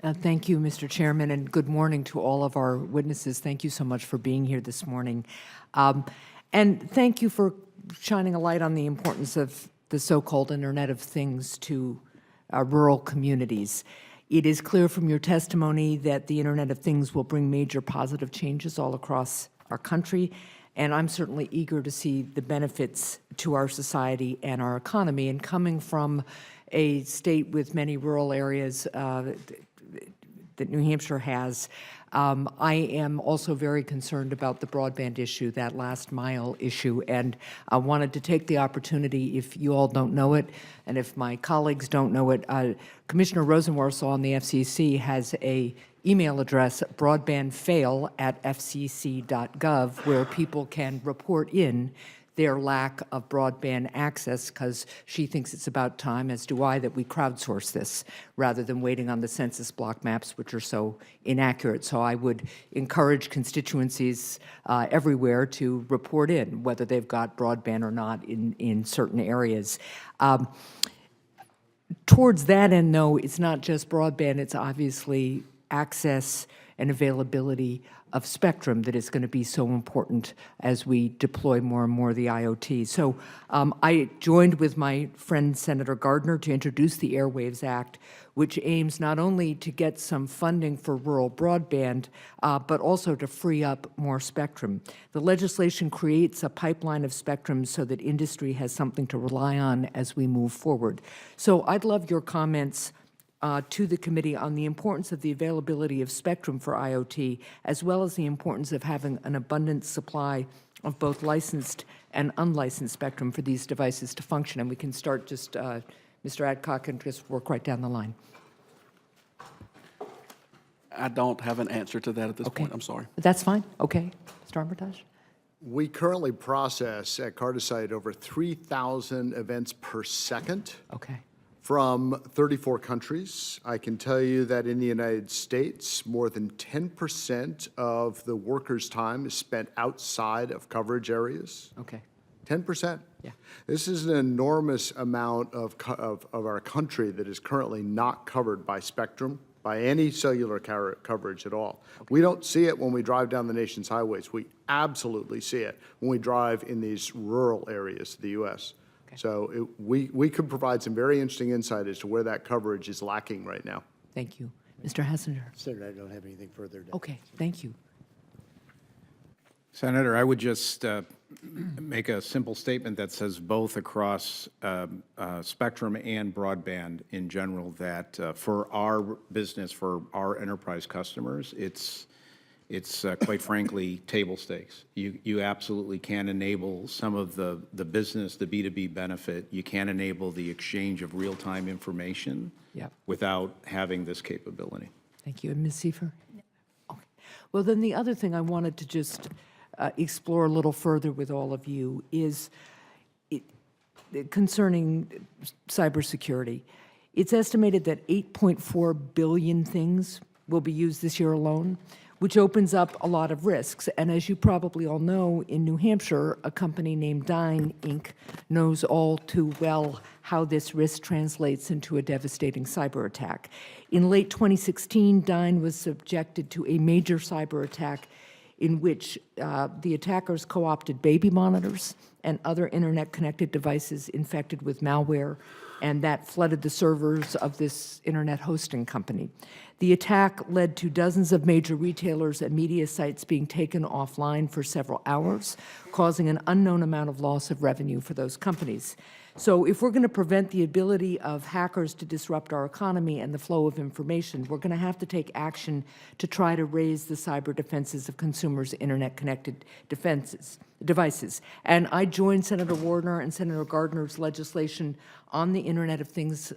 Thank you, Mr. Chairman, and good morning to all of our witnesses. Thank you so much for being here this morning. And thank you for shining a light on the importance of the so-called Internet of Things to rural communities. It is clear from your testimony that the Internet of Things will bring major positive changes all across our country, and I'm certainly eager to see the benefits to our society and our economy. And coming from a state with many rural areas that New Hampshire has, I am also very concerned about the broadband issue, that last mile issue, and I wanted to take the opportunity, if you all don't know it, and if my colleagues don't know it, Commissioner Rosenworcel on the FCC has a email address, broadbandfail@fcc.gov, where people can report in their lack of broadband access, because she thinks it's about time, as do I, that we crowdsource this rather than waiting on the census block maps, which are so inaccurate. So I would encourage constituencies everywhere to report in whether they've got broadband or not in certain areas. Towards that end, though, it's not just broadband, it's obviously access and availability of spectrum that is going to be so important as we deploy more and more of the IoT. So I joined with my friend Senator Gardner to introduce the Airwaves Act, which aims not only to get some funding for rural broadband, but also to free up more spectrum. The legislation creates a pipeline of spectrum so that industry has something to rely on as we move forward. So I'd love your comments to the committee on the importance of the availability of spectrum for IoT, as well as the importance of having an abundant supply of both licensed and unlicensed spectrum for these devices to function. And we can start just, Mr. Adcock, and just work right down the line. I don't have an answer to that at this point. I'm sorry. That's fine. Okay. Mr. Armitage? We currently process at Cartosite over 3,000 events per second. Okay. From 34 countries. I can tell you that in the United States, more than 10% of the workers' time is spent outside of coverage areas. Okay. 10%. Yeah. This is an enormous amount of our country that is currently not covered by spectrum, by any cellular coverage at all. Okay. We don't see it when we drive down the nation's highways. We absolutely see it when we drive in these rural areas of the U.S. Okay. So we could provide some very interesting insight as to where that coverage is lacking right now. Thank you. Mr. Hassinger. Senator, I don't have anything further to Okay, thank you. Senator, I would just make a simple statement that says both across spectrum and broadband in general that for our business, for our enterprise customers, it's quite frankly table stakes. You absolutely can enable some of the business, the B2B benefit. You can enable the exchange of real-time information without having this capability. Thank you. And Ms. Seifer? Okay. Well, then the other thing I wanted to just explore a little further with all of you is concerning cybersecurity. It's estimated that 8.4 billion things will be used this year alone, which opens up a lot of risks. And as you probably all know, in New Hampshire, a company named Dyn, Inc. knows all too well how this risk translates into a devastating cyber attack. In late 2016, Dyn was subjected to a major cyber attack in which the attackers co-opted baby monitors and other internet-connected devices infected with malware, and that flooded the servers of this internet hosting company. The attack led to dozens of major retailers and media sites being taken offline for several hours, causing an unknown amount of loss of revenue for those companies. So if we're going to prevent the ability of hackers to disrupt our economy and the flow of information, we're going to have to take action to try to raise the cyber defenses of consumers' internet-connected devices. And I joined Senator Warner and Senator Gardner's legislation on the Internet of Things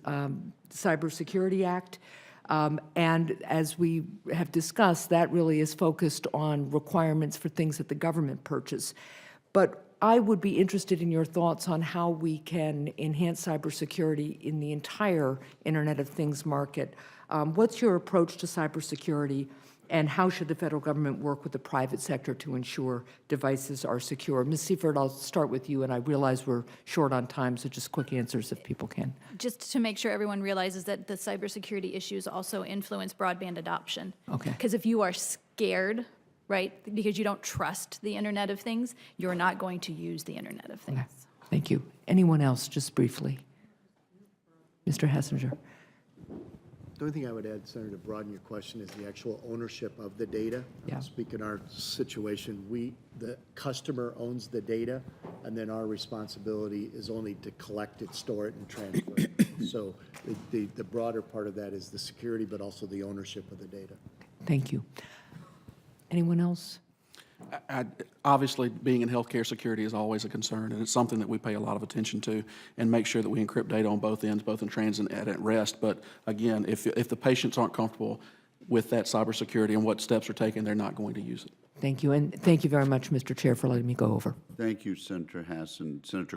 Cybersecurity Act. And as we have discussed, that really is focused on requirements for things that the government purchase. But I would be interested in your thoughts on how we can enhance cybersecurity in the entire Internet of Things market, What's your approach to cybersecurity, and how should the federal government work with the private sector to ensure devices are secure? Ms. Seifert, I'll start with you, and I realize we're short on time, so just quick answers if people can. Just to make sure everyone realizes that the cybersecurity issues also influence broadband adoption. Okay. Because if you are scared, right, because you don't trust the Internet of Things, you're not going to use the Internet of Things. Okay. Thank you. Anyone else, just briefly? Mr. Hassinger. The only thing I would add, Senator, to broaden your question is the actual ownership of the data. Yeah. Speak in our situation, the customer owns the data, and then our responsibility is only to collect it, store it, and transfer it. So the broader part of that is the security, but also the ownership of the data. Thank you. Anyone else? Obviously, being in healthcare security is always a concern, and it's something that we pay a lot of attention to and make sure that we encrypt data on both ends, both in transit and at rest. But again, if the patients aren't comfortable with that cybersecurity and what steps are taken, they're not going to use it. Thank you, and thank you very much, Mr. Chair, for letting me go over. Thank you, Senator Hassan. Senator